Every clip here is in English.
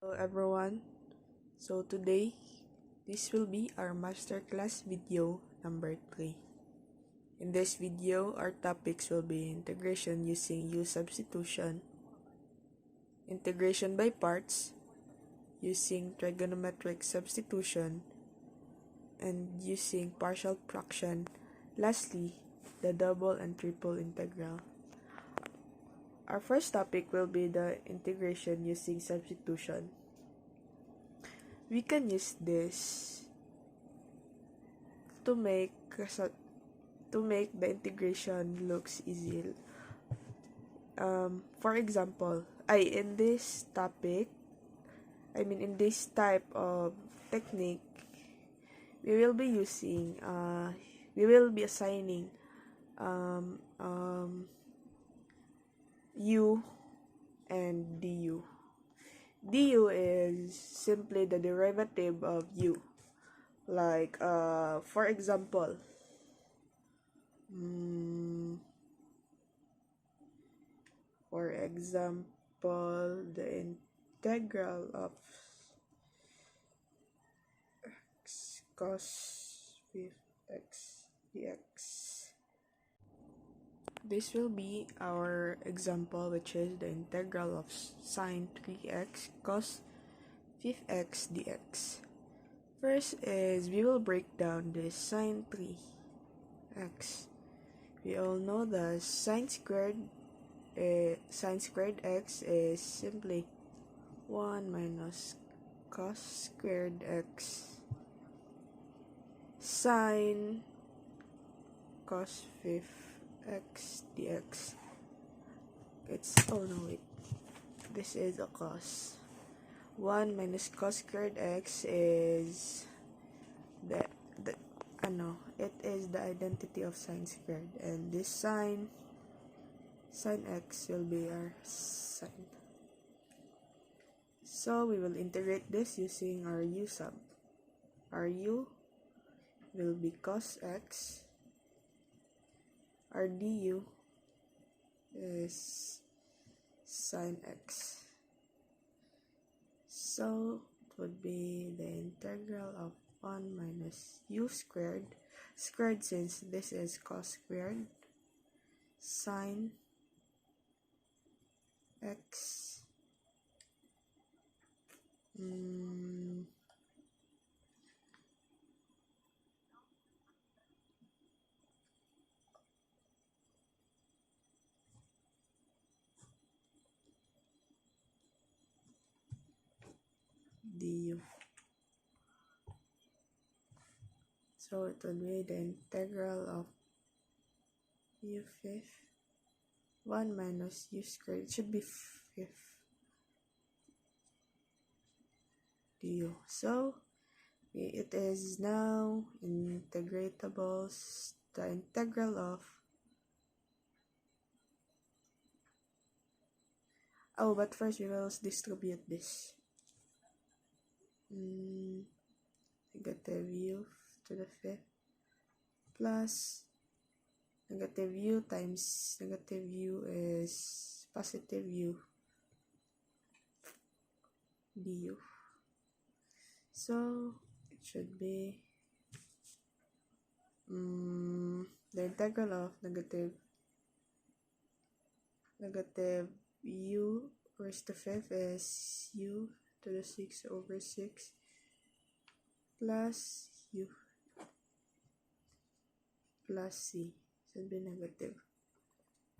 Hello everyone. So today, this will be our masterclass video number 3. In this video, our topics will be integration using U substitution, integration by parts using trigonometric substitution, and using partial fraction. Lastly, the double and triple integral. Our first topic will be the integration using substitution. We can use this to make the integration looks easy. For example, in this type of technique, we will be assigning u and du. Du is simply the derivative of u. Like, for example, the integral of x cos 5x dx. This will be our example, which is the integral of sine 3x cos 5x dx. First is we will break down this sine 3x. We all know the sine squared x is simply 1 minus cos squared x sine cos 5x dx. This is a cos. 1 minus cos squared x is it is the identity of sine squared, and this sine x will be our sine. So we will integrate this using our u sub. Our u will be cos x. Our du is sine x. So it would be the integral of 1 minus u squared since this is cos squared sine x du. So it will be the integral of u fifth 1 minus u squared. It should be fifth du. So it is now integratables. The integral of but first we will distribute this. Negative u to the fifth plus negative u times negative u is positive u du. So it should be the integral of negative u raised to fifth is u to the 6 over 6 plus u plus c. Should be negative.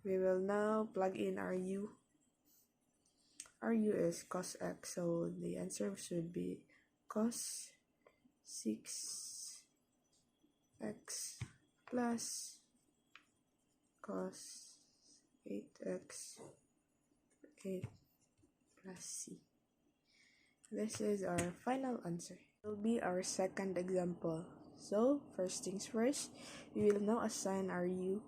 We will now plug in our u. Our u is cos x, so the answer should be cos 6x plus cos 8x 8 plus c. This is our final answer. It will be our second example. So, first things first, we will now assign our u.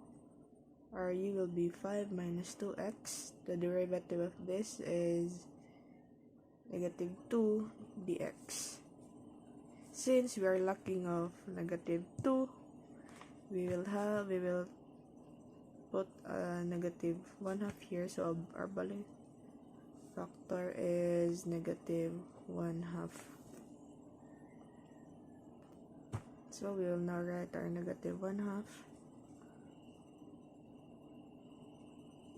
Our u will be 5 minus 2x. The derivative of this is negative 2 dx. Since we are lacking of negative 2, we will put a negative 1/2 here, so our value Factor is negative 1/2. So we will now write our negative 1/2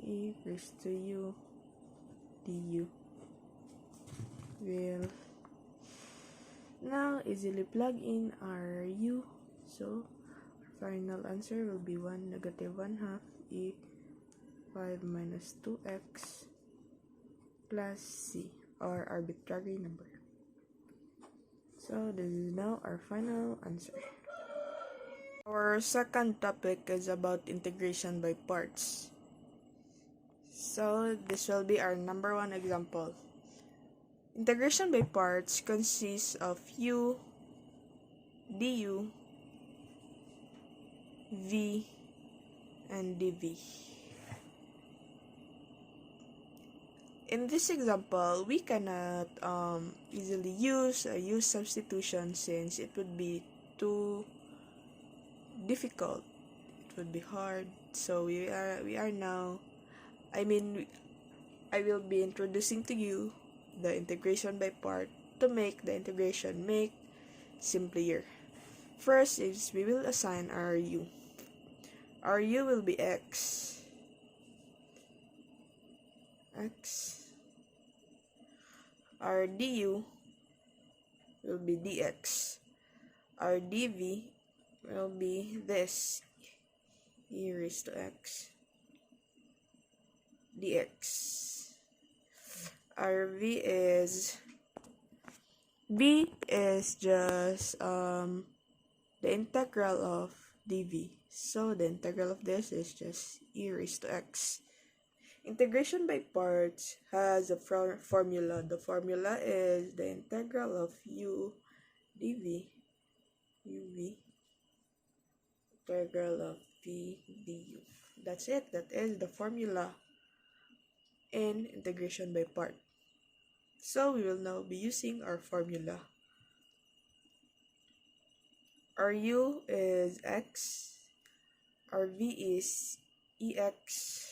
e raised to u du. We'll now easily plug in our u. So our final answer will be 1 negative 1/2 e 5 minus 2x plus c, or arbitrary number. So this is now our final answer. Our second topic is about integration by parts. So this will be our number 1 example. Integration by parts consists of u, du, v, and dv. In this example, we cannot easily use a u substitution since it would be too difficult. It would be hard. So we are now, I will be introducing to you the integration by part to make the integration simpler. First is we will assign our u. Our u will be x. Our du will be dx. Our dv will be this, e raised to x dx. Our v is just the integral of dv. So the integral of this is just e raised to x. Integration by parts has a formula. The formula is the integral of u dv uv integral of v du. That's it. That is the formula in integration by part. So we will now be using our formula. Our u is x. Our v is ex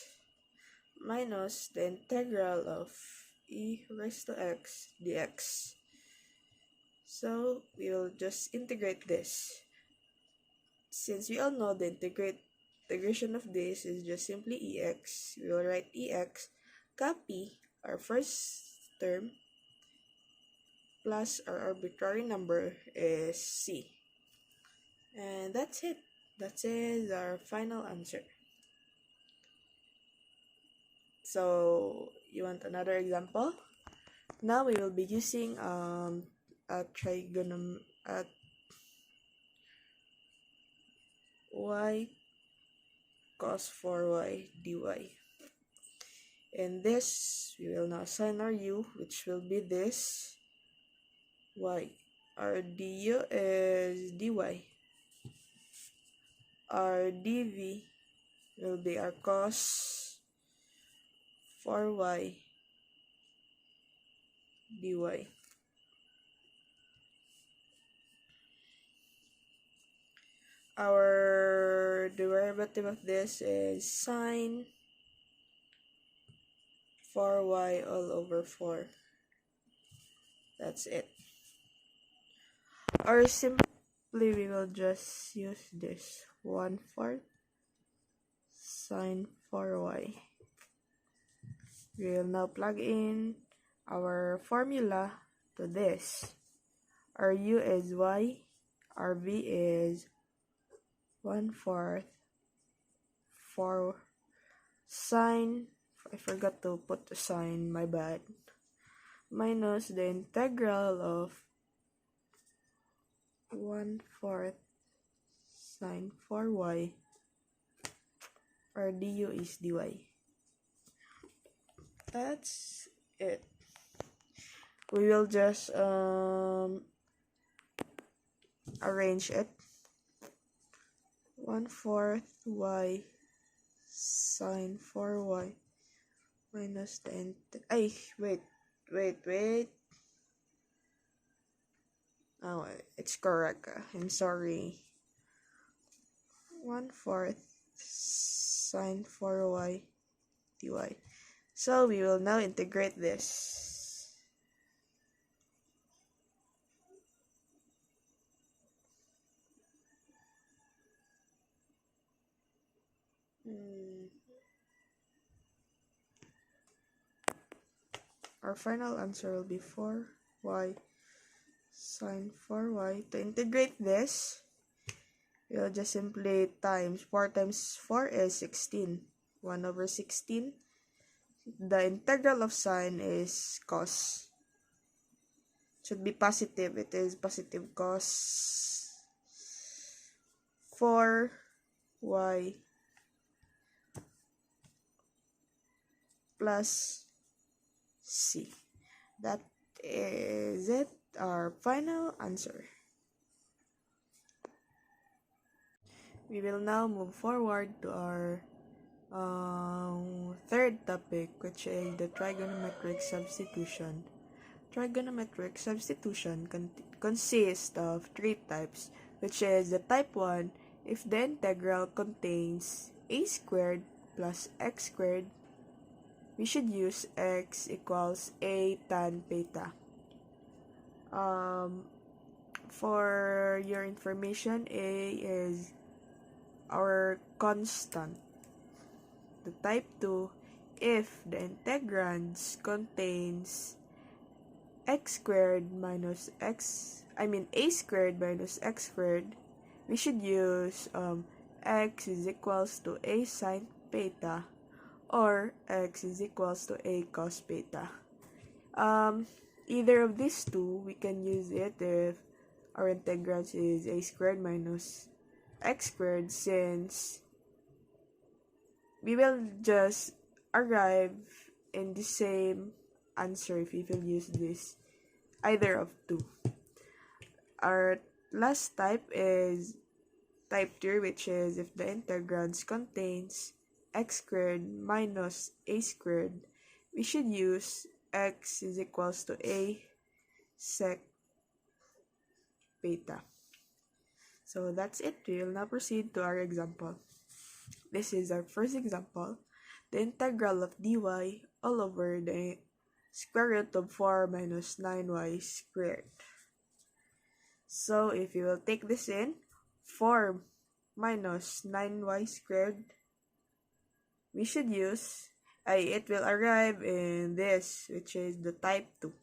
minus the integral of e raised to x dx. So we will just integrate this. Since we all know the integration of this is just simply ex, we will write ex, copy our first term plus our arbitrary number is c. And that's it. That is our final answer. So you want another example? Now we will be using a trigonometry at y cos 4y dy. In this, we will now assign our u, which will be this y. Our du is dy. Our dv will be our cos 4y dy. Our derivative of this is sine 4y all over 4. That's it. Or simply we will just use this 1/4 sine 4y. We will now plug in our formula to this. Our u is y, our v is 1/4 4 sine, I forgot to put the sign, my bad, minus the integral of 1/4 sine 4y. Our du is dy. That's it. We will just arrange it. 1/4 y sine 4y minus the wait. Oh, it's correct. I'm sorry. 1/4 sine 4y dy. So we will now integrate this. Our final answer will be 4y sine 4y. To integrate this, we'll just simply times 4 times 4 is 16. 1 over 16. The integral of sine is cos. Should be positive. It is positive cos 4y plus c. That is it. Our final answer. We will now move forward to our third topic, which is the trigonometric substitution. Trigonometric substitution consists of three types, which is the type 1, if the integral contains a squared plus x squared, we should use x equals a tan beta. For your information, a is our constant. The type 2, if the integrands contains x squared minus a squared minus x squared, we should use x is equals to a sine beta or x is equals to a cos beta. Either of these two, we can use it if our integrand is a squared minus x squared, since we will just arrive in the same answer if we will use this, either of two. Our last type is type 3, which is if the integrands contains x squared minus a squared, we should use x is equals to a sec beta. So that's it. We will now proceed to our example. This is our first example. The integral of dy all over the square root of 4 minus 9y squared. So if you will take this in, 4 minus 9y squared, we should use, it will arrive in this, which is the type 2.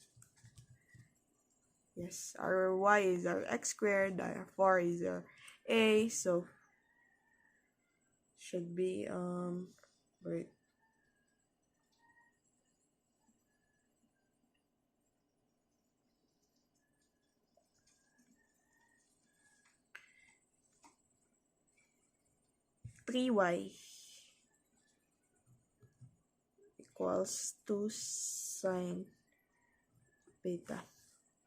Yes, our y is our x squared, our 4 is our a, so should be, wait. Three y equals 2 sine beta.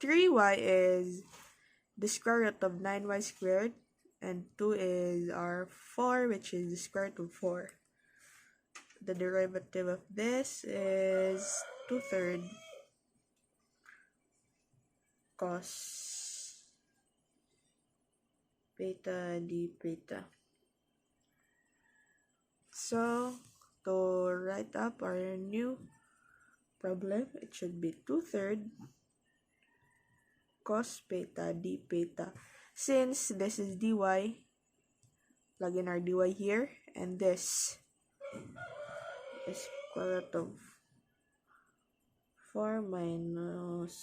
3y is the square root of 9y squared, and 2 is our 4, which is the square root of 4. The derivative of this is 2/3 cos beta d beta. So, to write up our new problem, it should be 2/3 cos beta d beta. Since this is dy, plug in our dy here, and this is square root of 4 minus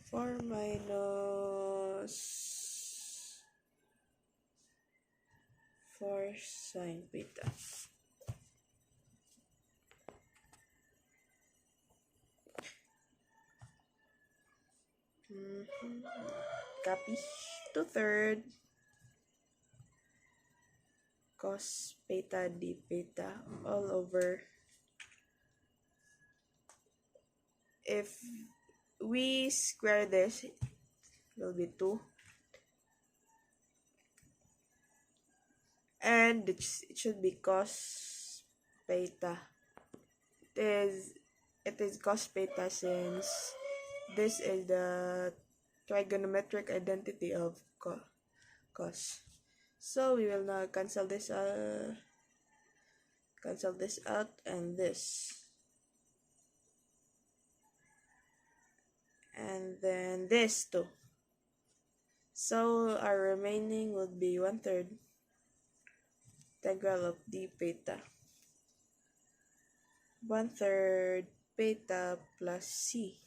4 sine beta. Copy. 2/3 cos beta d beta all over. If we square this, it will be 2. And it should be cos beta. It is cos beta since this is the trigonometric identity of cos. So we will now cancel this out and this. And then this too. So our remaining would be 1/3 integral of d beta. 1/3 beta plus c.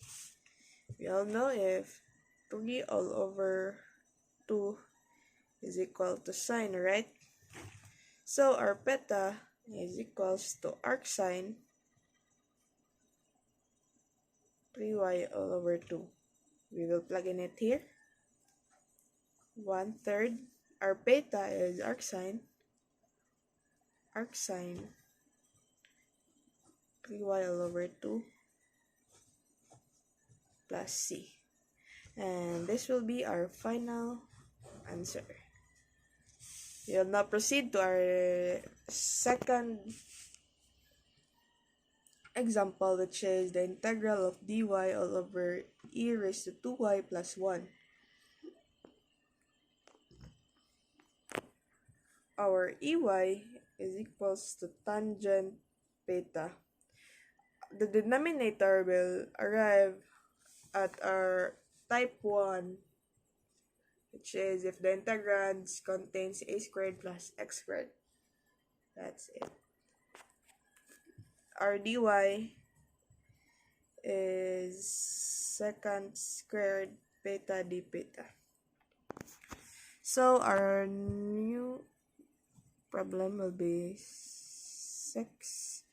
We all know if 3 all over 2 is equal to sine, right? So our beta is equals to arc sine 3y all over 2. We will plug in it here. 1/3. Our beta is arc sine 3y all over 2 plus c. And this will be our final answer. We will now proceed to our second example, which is the integral of dy all over e raised to 2y plus 1. Our ey is equals to tangent beta. The denominator will arrive at our type 1, which is if the integrands contains a squared plus x squared. That's it. Our dy is secant squared beta d beta. So our new problem will be 6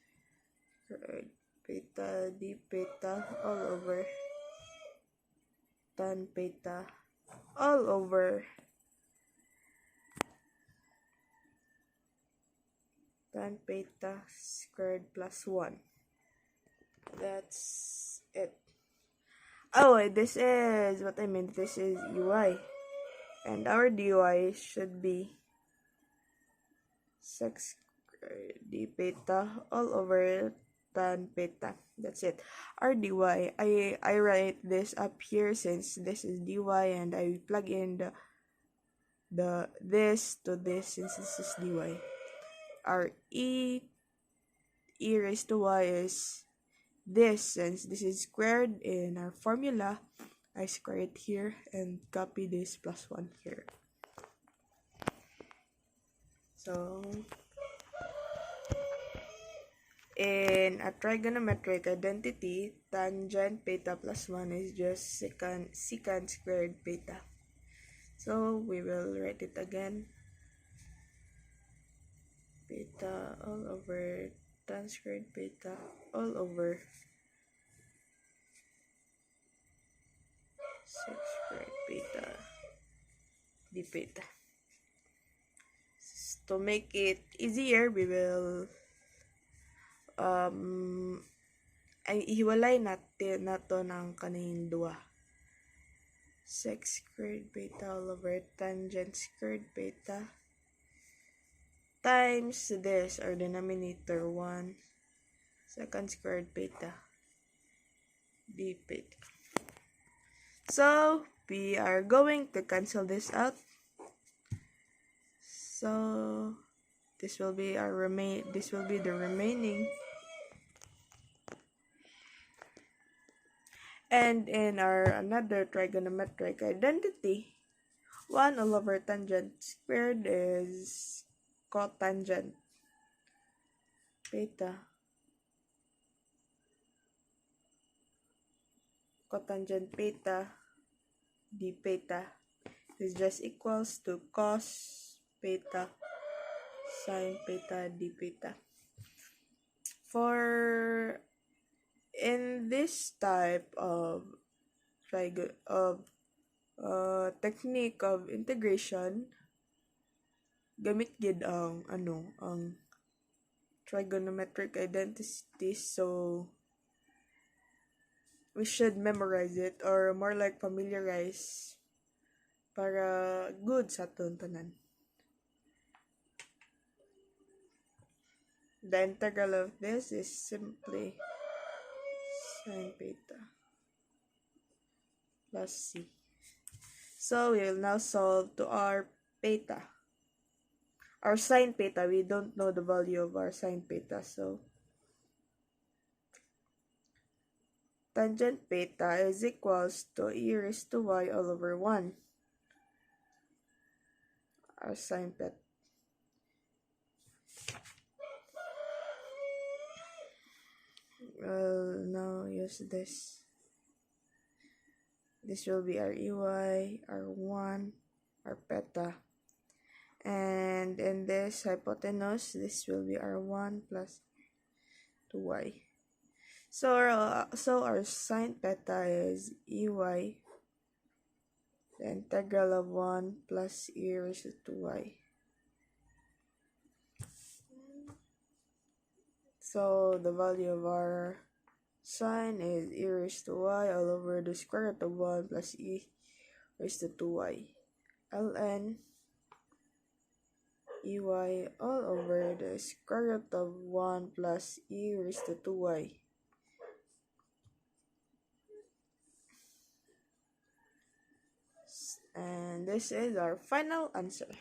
squared beta d beta all over tan beta all over tan beta squared plus 1. That's it. Oh, this is what I meant. This is ui. And our dy should be 6 squared d beta all over tan beta. That's it. Our dy, I write this up here since this is dy, and I plug in the this to this since this is dy. Our e raised to y is this, since this is squared in our formula. I square it here and copy this plus 1 here. So in a trigonometric identity, tangent beta plus 1 is just secant squared beta. So we will write it again. Beta all over tan squared beta all over 6 squared beta d beta. To make it easier, we will ay ihiwalay natin nato ng kaning duwa. 6 squared beta all over tangent squared beta times this, our denominator 1 secant squared beta d beta. So we are going to cancel this out. So this will be the remaining. And in our another trigonometric identity, 1 all over tangent squared is cotangent beta. Cotangent beta d beta is just equals to cos beta sine beta d beta. For in this type of technique of integration, gamit gid ang trigonometric identities, so we should memorize it, or more like familiarize para good sa aton tanan. The integral of this is simply sine beta plus c. So we will now solve to our beta. our sine theta, we don't know the value of our sine theta, so tangent theta is equals to e raised to y all over 1. Our sine theta. Well, now use this. This will be our EY, our 1, our theta. And in this hypotenuse, this will be our 1 plus 2y. So our sine theta is EY, the integral of 1 plus e raised to 2y. So the value of our sine is e raised to y all over the square root of 1 plus e raised to 2y. ln ey all over the square root of 1 plus e raised to 2y. And this is our final answer.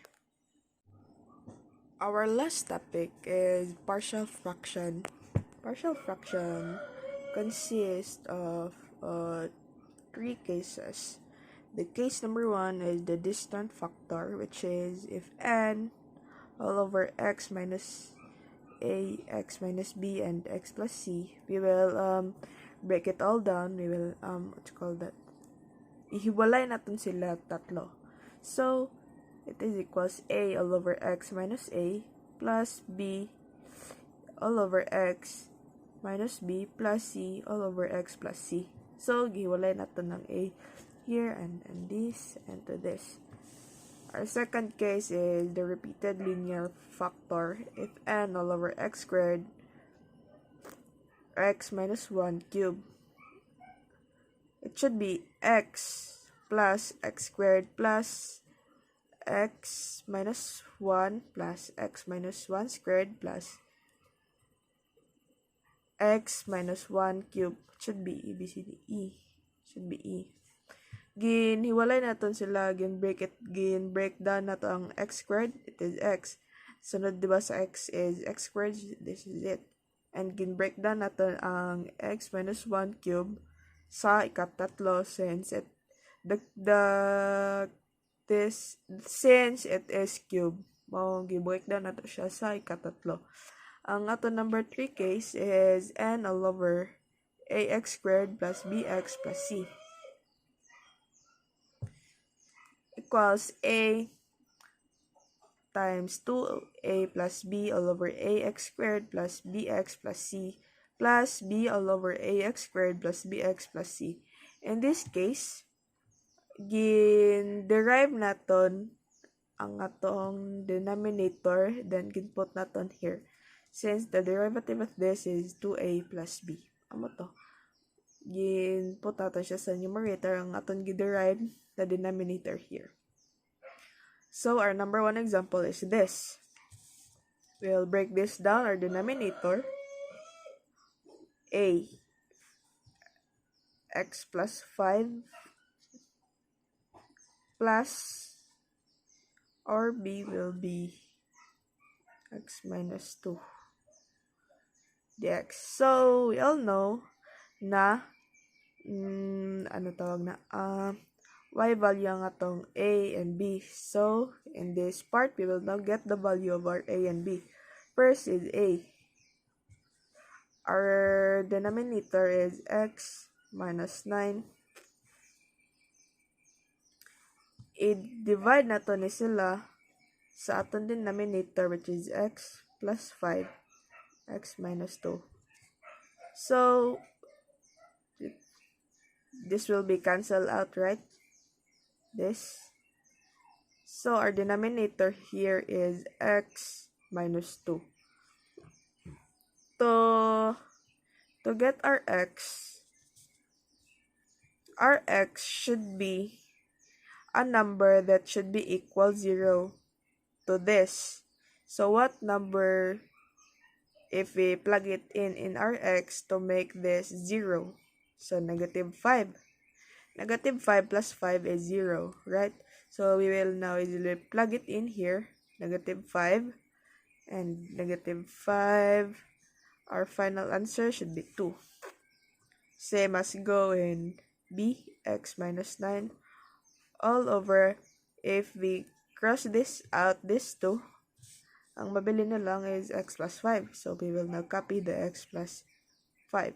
Our last topic is partial fraction. Partial fraction consists of 3 cases. The case number 1 is the distant factor, which is if n all over x minus a, x minus b, and x plus c. We will break it all down. We will what you call that? Ihiwalay natin sila tatlo. So it is equals a all over x minus a plus b all over x minus b plus c all over x plus c. So gihiwalay natin ng a here and this and to this. Our second case is the repeated linear factor if n all over x squared x minus 1 cubed. It should be x plus x squared plus x minus 1 plus x minus 1 squared plus x minus 1 cubed. Should be E, B, C, D, E. Should be E. Ginhiwalay natin sila, break down nato ang x squared, it is x. Sunod diba sa x is x squared, this is it. And break down natin ang x minus 1 cube sa ikatatlo since since it is cube. Gi-break down nato siya sa ikatatlo. Ang ato number 3 case is n all over ax squared plus bx plus c equals a times 2a plus b all over ax squared plus bx plus c plus b all over ax squared plus bx plus c. In this case, gin-derive naton ang atong denominator, then ginput naton here. Since the derivative of this is 2a plus b. Amo to. Ginput naton siya sa numerator, ang atong giderive the denominator here. So our number 1 example is this. We'll break this down, our denominator. A x plus 5 plus our b will be x minus 2 dx. So we all know na y value ang atong a and b. So in this part we will now get the value of our a and b. First is a. Our denominator is x minus 9. I-divide nato ni sila sa aton denominator, which is x plus 5, x minus 2. So this will be cancelled out, right? This. So our denominator here is x minus 2. To get our x should be a number that should be equal 0 to this. So what number if we plug it in our x to make this 0? So negative 5. Negative 5 plus 5 is 0, right? So we will now easily plug it in here. negative 5, and negative 5. Our final answer should be 2. Same as go in B, x minus 9, all over. If we cross this out, this 2, ang mabili na lang is x plus 5. So, we will now copy the x plus 5.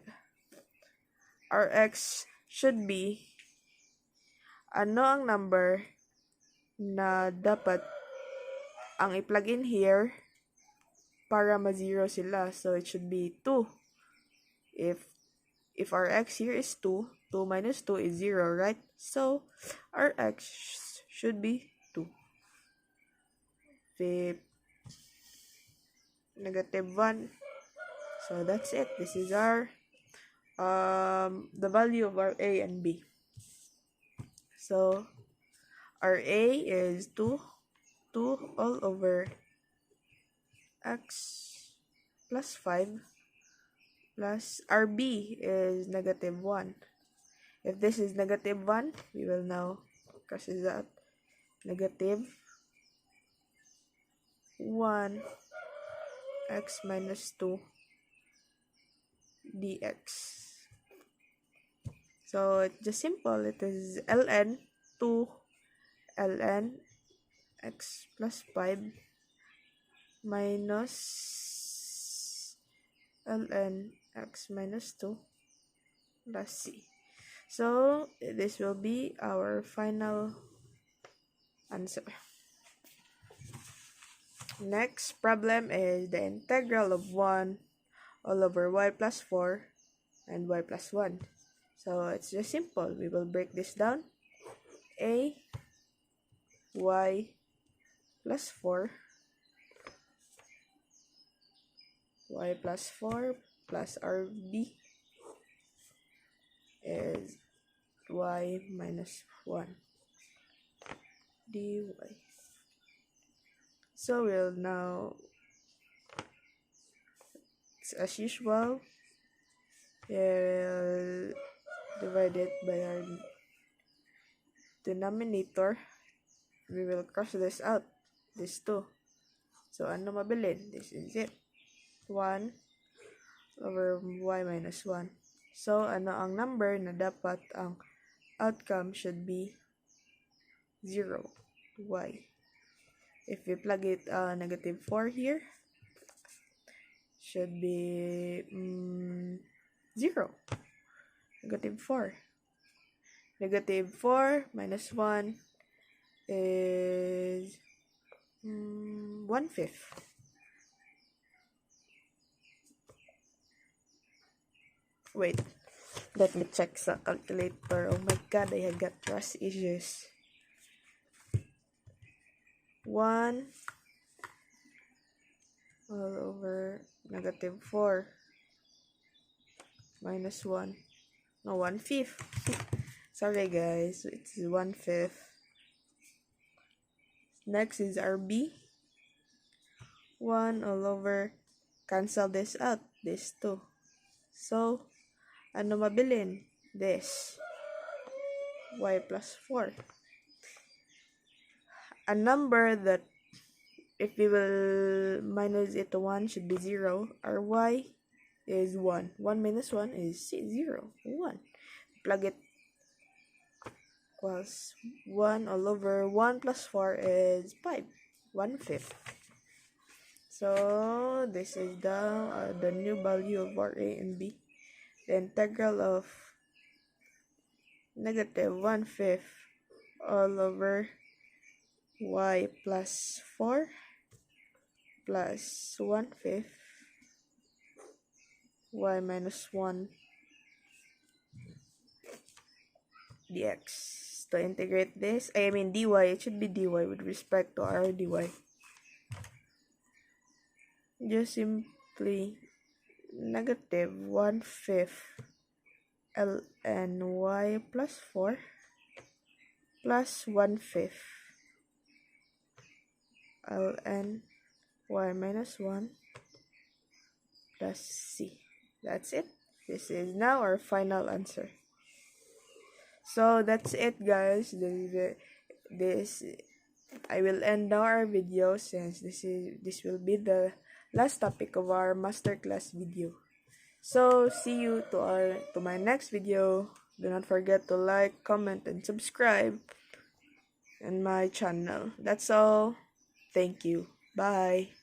Our x should be, ano ang number na dapat ang i-plug in here para ma-zero sila. So, it should be 2. If our x here is 2, 2 minus 2 is 0, right? So, our x should be 2. Negative 1. So, that's it. This is our, the value of our a and b. So, our a is 2 all over x plus 5 plus our b is negative 1. If this is negative 1, we will now cross this out. Negative 1 x minus 2 dx. So it's just simple. It is ln 2 ln x plus 5 minus ln x minus 2 plus c. So this will be our final answer. Next problem is the integral of 1 all over y plus 4 and y plus 1. So it's just simple. We will break this down. A y plus 4 y plus 4 plus rb is y minus 1 dy. So we'll now, as usual, we'll divide it by our denominator. We will cross this out, this 2. So ano mabilin? This is it. 1 over y minus 1. So ano ang number na dapat ang outcome should be 0, y. If we plug it negative 4 here, should be 0. Negative 4. Negative 4 minus 1 is 1/5. Wait, let me check sa calculator. Oh my god, I have got trust issues. 1 all over negative 4 minus 1. No, 1/5. Sorry guys, it's 1/5. Next is our b. 1 all over, cancel this out, this 2. So, ano mabilin? This. Y plus 4. A number that, if we will minus it to 1, should be 0. Our y is 1. 1 minus 1 is 0. 1. Plug it equals 1 all over 1 plus 4 is 5. 1/5. So, this is the new value of our a and b. The integral of negative 1/5 all over y plus 4 plus 1/5 y minus 1 dx. To integrate this, I mean dy, it should be dy with respect to our dy. Just simply negative 1/5 ln y plus 4 plus 1/5 ln y minus 1 plus c. That's it. This is now our final answer. So that's it guys. This I will end now our video since this will be the last topic of our masterclass video. So see you to my next video. Do not forget to like, comment, and subscribe in my channel. That's all. Thank you. Bye.